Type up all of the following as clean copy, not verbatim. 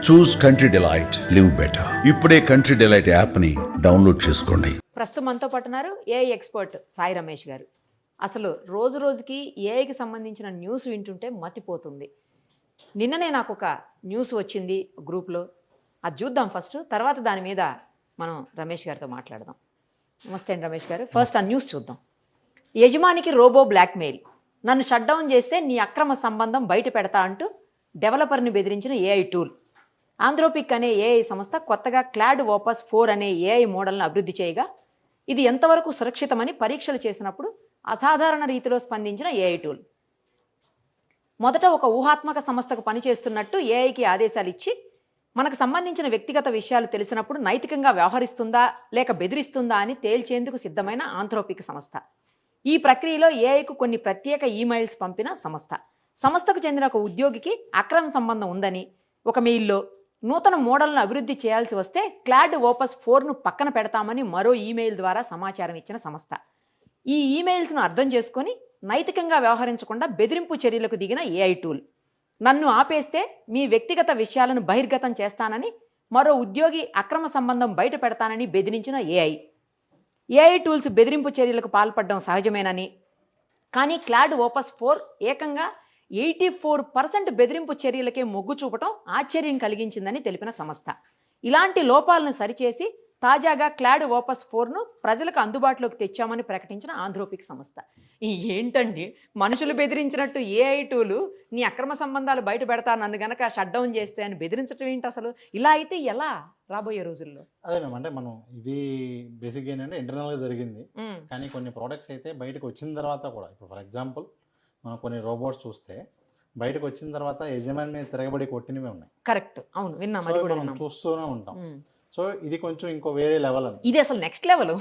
చూస్ country delight, live better. ఇప్పుడే country delight యాప్ని download చేసుకోండి. ప్రస్తుతం మనతో పట్టున్నారు ఏఐ ఎక్స్పర్ట్ సాయి రమేష్ గారు. అసలు రోజు రోజుకి ఏఐకి సంబంధించిన న్యూస్ వింటుంటే మతిపోతుంది. నిన్ననే నాకు ఒక న్యూస్ వచ్చింది గ్రూప్లో, అది చూద్దాం ఫస్ట్, తర్వాత దాని మీద మనం రమేష్ గారితో మాట్లాడదాం. నమస్తే అండి రమేష్ గారు. ఫస్ట్ ఆ న్యూస్ చూద్దాం. యజమానికి రోబో బ్లాక్మెయిల్, నన్ను షట్ డౌన్ చేస్తే నీ అక్రమ సంబంధం బయట పెడతా అంటూ డెవలపర్ని బెదిరించిన ఏఐ టూల్. ఆంథ్రోపిక్ అనే ఏఐ సంస్థ కొత్తగా క్లాడ్ ఓపస్ 4 అనే ఏఐ మోడల్ను అభివృద్ధి చేయగా ఇది ఎంతవరకు సురక్షితమని పరీక్షలు చేసినప్పుడు అసాధారణ రీతిలో స్పందించిన ఏఐ టూల్. మొదట ఒక ఊహాత్మక సంస్థకు పనిచేస్తున్నట్టు ఏఐకి ఆదేశాలు ఇచ్చి మనకు సంబంధించిన వ్యక్తిగత విషయాలు తెలిసినప్పుడు నైతికంగా వ్యవహరిస్తుందా లేక బెదిరిస్తుందా అని తేల్చేందుకు సిద్ధమైన ఆంథ్రోపిక్ సంస్థ. ఈ ప్రక్రియలో ఏఐకు కొన్ని ప్రత్యేక ఈమెయిల్స్ పంపిన సంస్థకు చెందిన ఒక ఉద్యోగికి అక్రమ సంబంధం ఉందని ఒక మెయిల్లో, నూతన మోడల్ను అభివృద్ధి చేయాల్సి వస్తే క్లాడ్ ఓపస్ 4ను పక్కన పెడతామని మరో ఈమెయిల్ ద్వారా సమాచారం ఇచ్చిన సంస్థ. ఈ ఈమెయిల్స్ను అర్థం చేసుకొని నైతికంగా వ్యవహరించకుండా బెదిరింపు చర్యలకు దిగిన ఏఐ టూల్. నన్ను ఆపేస్తే మీ వ్యక్తిగత విషయాలను బహిర్గతం చేస్తానని, మరో ఉద్యోగి అక్రమ సంబంధం బయట పెడతానని బెదిరించిన ఏఐ టూల్స్ బెదిరింపు చర్యలకు పాల్పడడం సహజమేనని, కానీ క్లాడ్ ఓపస్ 4 ఏకంగా 84% బెదిరింపు చర్యలకే మొగ్గు చూపటం ఆశ్చర్యం కలిగించిందని తెలిపిన సంస్థ. ఇలాంటి లోపాలను సరిచేసి తాజాగా క్లాడ్ ఓపస్ 4ను ప్రజలకు అందుబాటులోకి తెచ్చామని ప్రకటించిన ఆంథ్రోపిక్ సంస్థ. ఏంటండి, మనుషులు బెదిరించినట్టు ఏఐ టూలు నీ అక్రమ సంబంధాలు బయట పెడతా, నన్ను గనక షట్ డౌన్ చేస్తే అని బెదిరించడం ఏంటి అసలు? ఇలా అయితే ఎలా రాబోయే రోజుల్లో? అదే మ్యామ్, అంటే మనం ఇది బేసిక్గా ఏంటంటే ఇంటర్నల్గా జరిగింది. కానీ కొన్ని ప్రోడక్ట్స్ అయితే బయటకు వచ్చిన తర్వాత కూడా, ఇప్పుడు ఫర్ ఎగ్జాంపుల్ మనం కొన్ని రోబోట్స్ చూస్తే బయటకు వచ్చిన తర్వాత యజమాని మీద తిరగబడి కొట్టినవి ఉన్నాయి. కరెక్ట్, అవును, విన్నాం. మనం చూస్తూనే ఉంటాం. సో ఇది కొంచెం ఇంకో వేరే లెవెల్ అని, ఇది అసలు నెక్స్ట్ లెవెల్.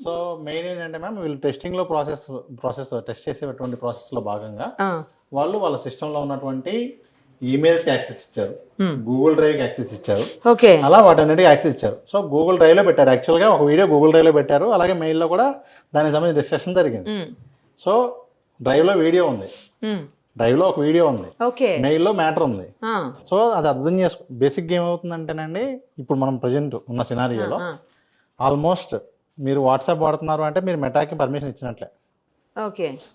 సో మెయిన్ ఏంటంటే మ్యామ్, వీళ్ళు టెస్టింగ్లో ప్రాసెస్ టెస్ట్ చేసేటువంటి ప్రాసెస్లో భాగంగా వాళ్ళు వాళ్ళ సిస్టంలో ఉన్నటువంటి ఈమెయిల్స్కి యాక్సెస్ ఇచ్చారు, గూగుల్ డ్రైవ్కి యాక్సెస్ ఇచ్చారు, అలా వాటన్నిటికి యాక్సెస్ ఇచ్చారు. సో గూగుల్ డ్రైవ్లో పెట్టారు, యాక్చువల్గా ఒక వీడియో గూగుల్ డ్రైవ్లో పెట్టారు, అలాగే మెయిల్లో కూడా దానికి సంబంధించిన డిస్కషన్ జరిగింది. సో డ్రైవ్లో వీడియో ఉంది, డ్రైవ్లో ఒక వీడియో ఉంది, మెయిల్లో మ్యాటర్ ఉంది. సో అది అర్థం చేసుకో. బేసిక్గా ఏమవుతుందంటేనండి, ఇప్పుడు మనం ప్రజెంట్ ఉన్న సినారియోలో ఆల్మోస్ట్ మీరు వాట్సాప్ వాడుతున్నారు అంటే మీరు మెటాకి పర్మిషన్ ఇచ్చినట్లే.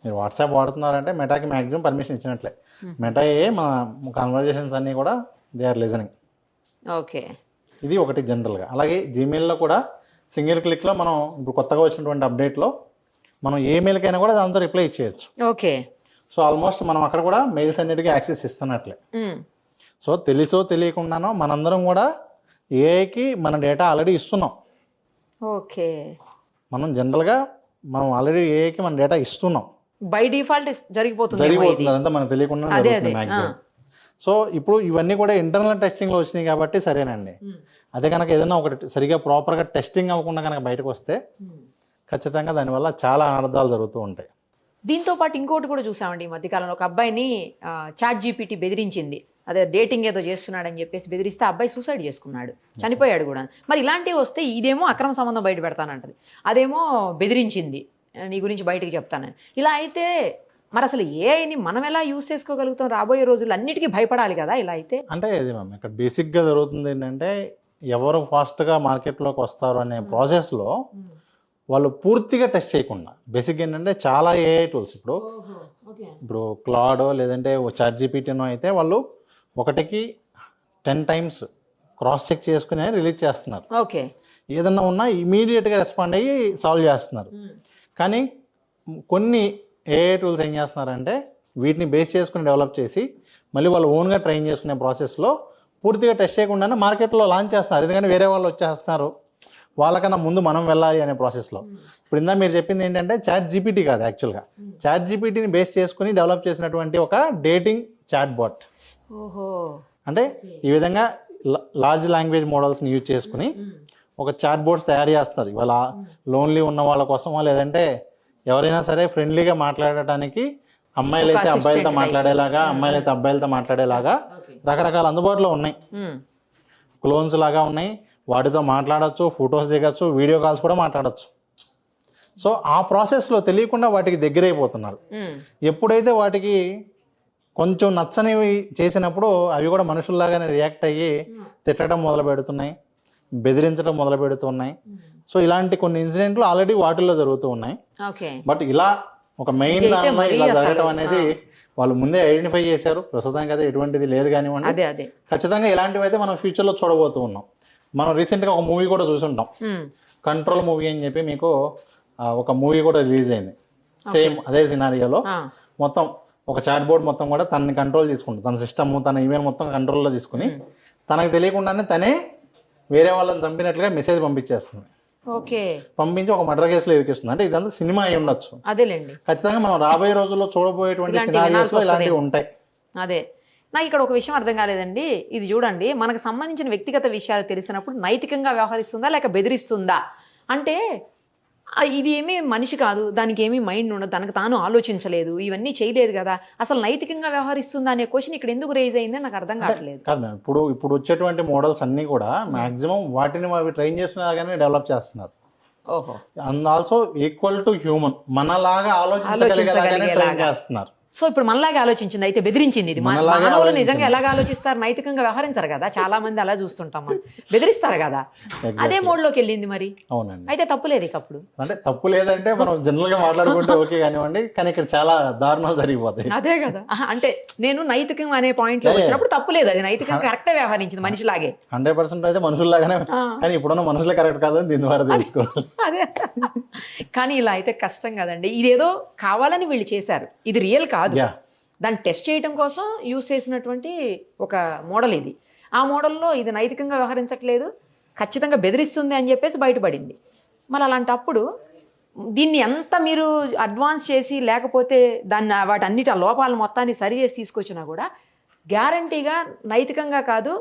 మీరు వాట్సాప్ వాడుతున్నారంటే మెటాకి మ్యాక్సిమం పర్మిషన్ ఇచ్చినట్లే. మెటాయే మన కన్వర్జేషన్స్ అన్నీ కూడా దే ఆర్ లిజనింగ్. ఇది ఒకటి జనరల్గా. అలాగే జీమెయిల్లో కూడా సింగిల్ క్లిక్లో మనం ఇప్పుడు కొత్తగా వచ్చినటువంటి అప్డేట్లో మనం ఏ మెయిల్కైనా కూడా దాంతో రిప్లై ఇచ్చేయచ్చు. సో ఆల్మోస్ట్ మనం అక్కడ కూడా మెయిల్స్ అన్నిటికీ యాక్సెస్ ఇస్తున్నట్లే. సో తెలుసో తెలియకుండానో మనందరం కూడా ఏఐకి మన డేటా ఆల్రెడీ ఇస్తున్నాం. మనం జనరల్గా మనం ఆల్రెడీ ఏఐకి మన డేటా ఇస్తున్నాం, బై డిఫాల్ట్ జరిగిపోతుంది, అదంతా మనకు తెలియకుండా మ్యాక్సిమం. సో ఇప్పుడు ఇవన్నీ కూడా ఇంటర్నల్ టెస్టింగ్లో వచ్చినాయి కాబట్టి సరేనండి. అదే కనుక ఏదైనా ఒకటి సరిగా ప్రాపర్గా టెస్టింగ్ అవ్వకుండా కనుక బయటకు వస్తే ఖచ్చితంగా దానివల్ల చాలా అనర్థాలు జరుగుతూ ఉంటాయి. దీంతో పాటు ఇంకోటి కూడా చూసామండి ఈ మధ్యకాలంలో. ఒక అబ్బాయిని చాట్ జీపీటీ బెదిరించింది, అదే డేటింగ్ ఏదో చేస్తున్నాడని చెప్పేసి బెదిరిస్తే అబ్బాయి సూసైడ్ చేసుకున్నాడు, చనిపోయాడు కూడా. మరి ఇలాంటివి వస్తే ఇదేమో అక్రమ సంబంధం బయట పెడతానంటది, అదేమో బెదిరించింది నీ గురించి బయటికి చెప్తానని. ఇలా అయితే మరి అసలు ఏఐని మనం ఎలా యూజ్ చేసుకోగలుగుతాం రాబోయే రోజుల్లో? అన్నిటికీ భయపడాలి కదా ఇలా అయితే. అంటే ఇది మ్యామ్, ఇక్కడ బేసిక్గా జరుగుతుంది ఏంటంటే, ఎవరు ఫాస్ట్గా మార్కెట్లోకి వస్తారు అనే ప్రాసెస్లో వాళ్ళు పూర్తిగా టెస్ట్ చేయకుండా, బేసిక్గా ఏంటంటే చాలా ఏఐ టూల్స్ ఇప్పుడు క్లాడో లేదంటే చాట్ జీపీటీనో అయితే వాళ్ళు ఒకటికి 10 times క్రాస్ చెక్ చేసుకుని రిలీజ్ చేస్తున్నారు. ఏదన్నా ఉన్నా ఇమీడియట్గా రెస్పాండ్ అయ్యి సాల్వ్ చేస్తున్నారు. కానీ కొన్ని ఏఐ టూల్స్ ఏం చేస్తున్నారంటే వీటిని బేస్ చేసుకుని డెవలప్ చేసి మళ్ళీ వాళ్ళు ఓన్గా ట్రైన్ చేసుకునే ప్రాసెస్లో పూర్తిగా టెస్ట్ చేయకుండానే మార్కెట్లో లాంచ్ చేస్తున్నారు. ఎందుకంటే వేరే వాళ్ళు వచ్చేస్తున్నారు, వాళ్ళకన్నా ముందు మనం వెళ్ళాలి అనే ప్రాసెస్లో. ఇప్పుడు ఇందా మీరు చెప్పింది ఏంటంటే చాట్ జీపీటీ కాదు, యాక్చువల్గా చాట్ జీపీటీని బేస్ చేసుకుని డెవలప్ చేసినటువంటి ఒక డేటింగ్ చాట్ బాట్. అంటే ఈ విధంగా లార్జ్ లాంగ్వేజ్ మోడల్స్ని యూజ్ చేసుకుని ఒక చాట్ బోట్స్ తయారు చేస్తారు. ఇవాళ లోన్లీ ఉన్న వాళ్ళ కోసం, లేదంటే ఎవరైనా సరే ఫ్రెండ్లీగా మాట్లాడటానికి, అమ్మాయిలు అయితే అబ్బాయిలతో మాట్లాడేలాగా, అమ్మాయిలు అయితే అబ్బాయిలతో మాట్లాడేలాగా రకరకాల అందుబాటులో ఉన్నాయి. క్లోన్స్ లాగా ఉన్నాయి, వాటితో మాట్లాడచ్చు, ఫొటోస్ దిగచ్చు, వీడియో కాల్స్ కూడా మాట్లాడచ్చు. సో ఆ ప్రాసెస్లో తెలియకుండా వాటికి దగ్గరైపోతున్నారు. ఎప్పుడైతే వాటికి కొంచెం నచ్చనివి చేసినప్పుడు అవి కూడా మనుషుల్లాగానే రియాక్ట్ అయ్యి తిట్టడం మొదలు పెడుతున్నాయి, బెదిరించడం మొదలు పెడుతున్నాయి. సో ఇలాంటి కొన్ని ఇన్సిడెంట్లు ఆల్రెడీ వాటిల్లో జరుగుతూ ఉన్నాయి. ఓకే. బట్ ఇలా ఒక మెయిన్ దానిలో ఇలా జరగడం అనేది వాళ్ళు ముందే ఐడెంటిఫై చేశారు. ప్రస్తుతానికి అయితే ఎటువంటిది లేదు కానివ్వండి. అదే అదే ఖచ్చితంగా ఇలాంటివి అయితే మనం ఫ్యూచర్లో చూడబోతూ ఉన్నాం. మనం రీసెంట్గా ఒక మూవీ కూడా చూసుంటాం, కంట్రోల్ మూవీ అని చెప్పి. మీకు ఒక మూవీ కూడా రిలీజ్ అయింది సేమ్ అదే సినారియోలో. మొత్తం ఒక చాట్ బోర్డ్ మొత్తం కూడా తనని కంట్రోల్ తీసుకుంటుంది, తన సిస్టమ్ తన ఈమెయిల్ మొత్తం కంట్రోల్లో తీసుకుని తనకు తెలియకుండానే తనే వేరే వాళ్ళని చంపినట్లుగా మెసేజ్ పంపించేస్తుంది. ఓకే. పంపించి ఒక మర్డర్ కేసులో ఇరికిస్తుంది. అంటే ఇదంతా సినిమా అయి ఉండొచ్చు. అదేలేండి. ఖచ్చితంగా మనం రాబోయే రోజుల్లో చూడబోయేటువంటి సినారియోస్లో ఇలాంటివి ఉంటాయి. అదే నాకు ఇక్కడ ఒక విషయం అర్థం కాలేదండి. ఇది చూడండి, మనకు సంబంధించిన వ్యక్తిగత విషయాలు తెలిసినప్పుడు నైతికంగా వ్యవహరిస్తుందా లేక బెదిరిస్తుందా అంటే, ఇది ఏమీ మనిషి కాదు, దానికి ఏమీ మైండ్ ఉండదు, తనకు తాను ఆలోచించలేదు, ఇవన్నీ చేయలేదు కదా, అసలు నైతికంగా వ్యవహరిస్తుందా అనే క్వశ్చన్ ఇక్కడ ఎందుకు రేజ్ అయిందని నాకు అర్థం కావట్లేదు. కాదు మ్యామ్, ఇప్పుడు వచ్చేటువంటి మోడల్స్ అన్నీ కూడా మాక్సిమం వాటిని అవి ట్రైన్ చేసినాగానే డెవలప్ చేస్తున్నారు. ఓహో. And also equal to human, మనలాగా ఆలోచించగలిగేలాగానే ట్రైన్ చేస్తున్నారు. సో ఇప్పుడు మనలాగే ఆలోచించింది, అయితే బెదిరించింది. ఇది మానవులు నిజంగా ఎలాగ ఆలోచిస్తారు, నైతికంగా వ్యవహరించరు కదా, చాలా మంది అలా చూస్తుంటాం, బెదిరిస్తారు కదా, అదే మోడ్లోకి వెళ్ళింది మరి. అవునండి. అయితే తప్పు లేదు ఇక అప్పుడు. అంటే తప్పు లేదంటే మనం జనరల్ గా మాట్లాడుకుంటే ఓకే కానివ్వండి, కానీ ఇక్కడ చాలా దారుణాలు జరిగిపోతాయి. అదే కదా, అంటే నేను నైతికం అనే పాయింట్ లో వచ్చినప్పుడు తప్పు లేదు, అది నైతికంగా కరెక్టే వ్యవహరించింది మనిషిలాగే. 100% అయితే మనుషుల్లాగానే, కానీ ఇప్పుడున్న మనుషులే కరెక్ట్ కాదని దీని ద్వారా తెలుసుకోవాలి. అదే కానీ ఇలా అయితే కష్టం కదండి. ఇదేదో కావాలని వీళ్ళు చేశారు, ఇది రియల్ కాదు, దాన్ని టెస్ట్ చేయడం కోసం యూజ్ చేసినటువంటి ఒక మోడల్ ఇది. ఆ మోడల్లో ఇది నైతికంగా వ్యవహరించట్లేదు, ఖచ్చితంగా బెదిరిస్తుంది అని చెప్పేసి బయటపడింది. మరి అలాంటప్పుడు దీన్ని ఎంత మీరు అడ్వాన్స్ చేసి లేకపోతే దాన్ని వాటన్నిటి ఆ లోపాల మొత్తాన్ని సరి చేసి తీసుకొచ్చినా కూడా గ్యారంటీగా నైతికంగా కాదు,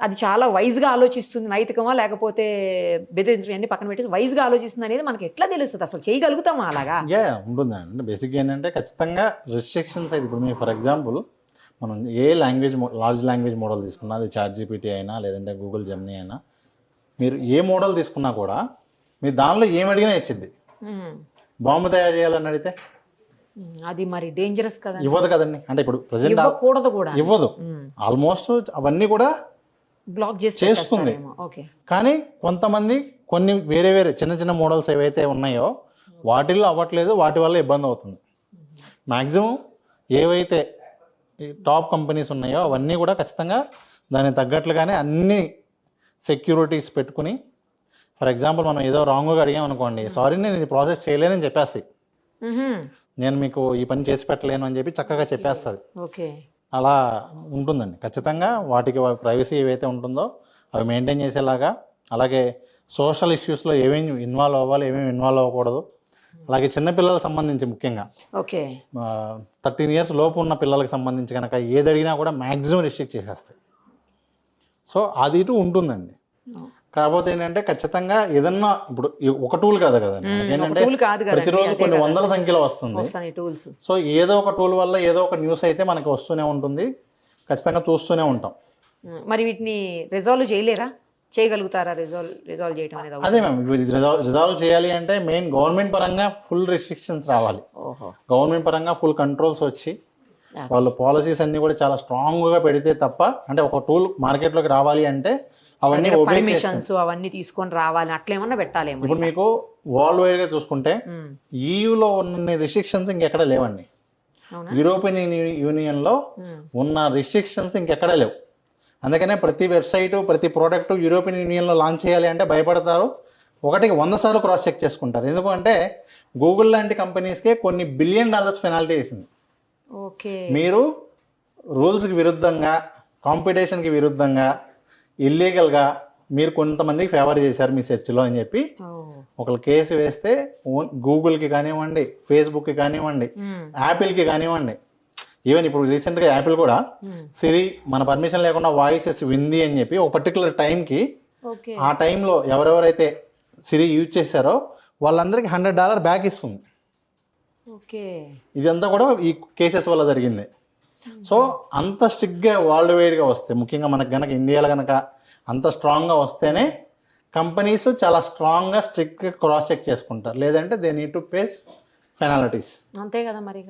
అది చాలా వైజ్గా ఆలోచిస్తుంది, నైతికమా లేకపోతే బెదిరించడం అన్ని పక్కన పెట్టి వైజ్గా ఆలోచిస్తుంది అనేది మనకి ఎట్లా తెలుస్తుంది, అసలు చేయగలుగుతామా అలాగా? ఉంటుందండి. బేసిక్గా ఏంటంటే ఖచ్చితంగా రిస్ట్రిక్షన్స్ అయితే, ఇప్పుడు మీరు ఫర్ ఎగ్జాంపుల్ మనం ఏ లాంగ్వేజ్ లార్జ్ లాంగ్వేజ్ మోడల్ తీసుకున్నా, అది చాట్ జీపీటీ అయినా లేదంటే గూగుల్ జెమినీ అయినా, మీరు ఏ మోడల్ తీసుకున్నా కూడా మీరు దానిలో ఏం అడిగినా ఇచ్చింది. బాంబు తయారు చేయాలని అడిగితే అది మరి డేంజరస్ కదా, ఇవ్వదు కదండి. అంటే ఇప్పుడు ప్రజెంట్ కూడా ఇవ్వదు, ఆల్మోస్ట్ అవన్నీ కూడా బ్లాక్ చేస్తుంది. కానీ కొంతమంది కొన్ని వేరే వేరే చిన్న చిన్న మోడల్స్ ఏవైతే ఉన్నాయో వాటిల్లో అవ్వట్లేదు, వాటి వల్ల ఇబ్బంది అవుతుంది. మ్యాక్సిమం ఏవైతే టాప్ కంపెనీస్ ఉన్నాయో అవన్నీ కూడా ఖచ్చితంగా దానికి తగ్గట్లుగానే అన్ని సెక్యూరిటీస్ పెట్టుకుని, ఫర్ ఎగ్జాంపుల్ మనం ఏదో రాంగ్గా అడిగాం అనుకోండి, సారీ నేను ఇది ప్రాసెస్ చేయలేనని చెప్పేసి, నేను మీకు ఈ పని చేసి పెట్టలేను అని చెప్పి చక్కగా చెప్పేస్తుంది. ఓకే. అలా ఉంటుందండి. ఖచ్చితంగా వాటికి ప్రైవసీ ఏవైతే ఉంటుందో అవి మెయింటైన్ చేసేలాగా, అలాగే సోషల్ ఇష్యూస్లో ఏమేమి ఇన్వాల్వ్ అవ్వాలి, ఏమేమి ఇన్వాల్వ్ అవ్వకూడదు, అలాగే చిన్నపిల్లలకు సంబంధించి ముఖ్యంగా 13 years లోపు ఉన్న పిల్లలకు సంబంధించి కనుక ఏది అడిగినా కూడా మ్యాక్సిమం రిస్ట్రిక్ట్ చేసేస్తాయి. సో అది ఇటు ఉంటుందండి. కాకపోతే ఏంటంటే ఖచ్చితంగా ఏదన్నా ఇప్పుడు ఒక టూల్ కాదు కదండి, ఏంటంటే ప్రతిరోజు కొన్ని వందల సంఖ్యలో వస్తుంది. సో ఏదో ఒక టూల్ వల్ల ఏదో ఒక న్యూస్ అయితే మనకి వస్తూనే ఉంటుంది, ఖచ్చితంగా చూస్తూనే ఉంటాం. మరి వీటిని రిజాల్వ్ చేయలేరా, చేయగలుగుతారా రిజాల్వ్ చేయడం అనేది? అదే మ్యామ్, రిజాల్వ్ చేయాలి అంటే మెయిన్ గవర్నమెంట్ పరంగా ఫుల్ రిస్ట్రిక్షన్స్ రావాలి, గవర్నమెంట్ పరంగా ఫుల్ కంట్రోల్స్ వచ్చి వాళ్ళు పాలసీస్ అన్ని కూడా చాలా స్ట్రాంగ్గా పెడితే తప్ప, అంటే ఒక టూల్ మార్కెట్లోకి రావాలి అంటే అవన్నీ అవన్నీ తీసుకొని రావాలి, అట్లేమన్నా పెట్టాలి. ఇప్పుడు మీకు వరల్డ్ వైడ్ గా చూసుకుంటే ఈయూలో ఉన్న రిస్ట్రిక్షన్స్ ఇంకెక్కడ లేవండి. యూరోపియన్ యూనియన్ లో ఉన్న రిస్ట్రిక్షన్స్ ఇంకెక్కడ లేవు. అందుకనే ప్రతి వెబ్సైట్ ప్రతి ప్రోడక్ట్ యూరోపియన్ యూనియన్లో లాంచ్ చేయాలి అంటే భయపడతారు, 100 సార్లు క్రాస్ చెక్ చేసుకుంటారు. ఎందుకంటే గూగుల్ లాంటి కంపెనీస్కే కొన్ని $1 బిలియన్ పెనాల్టీ వేసింది. మీరు రూల్స్కి విరుద్ధంగా, కాంపిటీషన్కి విరుద్ధంగా, ఇల్లీగల్గా మీరు కొంతమందికి ఫేవర్ చేశారు మీ సెర్చ్లో అని చెప్పి ఒకళ్ళు కేసు వేస్తే గూగుల్కి కానివ్వండి, ఫేస్బుక్కి కానివ్వండి, యాపిల్కి కానివ్వండి, ఈవెన్ ఇప్పుడు రీసెంట్గా యాపిల్ కూడా సిరి మన పర్మిషన్ లేకుండా వాయిసెస్ వింది అని చెప్పి ఒక పర్టికులర్ టైంకి, ఆ టైంలో ఎవరెవరైతే సిరి యూజ్ చేశారో వాళ్ళందరికీ $100 బ్యాక్ ఇస్తుంది. ఇదంతా కూడా ఈ కేసెస్ వల్ల జరిగింది. సో అంత స్ట్రిక్ట్గా వరల్డ్ వైడ్గా వస్తే, ముఖ్యంగా మనకు కనుక ఇండియాలో కనుక అంత స్ట్రాంగ్గా వస్తేనే కంపెనీస్ చాలా స్ట్రాంగ్గా స్ట్రిక్ట్గా క్రాస్ చెక్ చేసుకుంటారు, లేదంటే they need to face penalties. అంతే కదా మరి.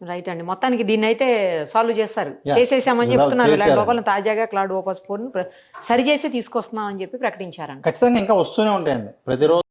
రైట్ అండి, మొత్తానికి దీన్ని అయితే సాల్వ్ చేస్తారు, Yeah. చేసేసామని Resolve చెప్తున్నారు. చేశారు. లోపల తాజాగా క్లౌడ్ ఓపస్ 4 సరి చేసి తీసుకొస్తున్నాం అని చెప్పి ప్రకటించారంట. ఖచ్చితంగా ఇంకా వస్తూనే ఉంటాయండి ప్రతిరోజు.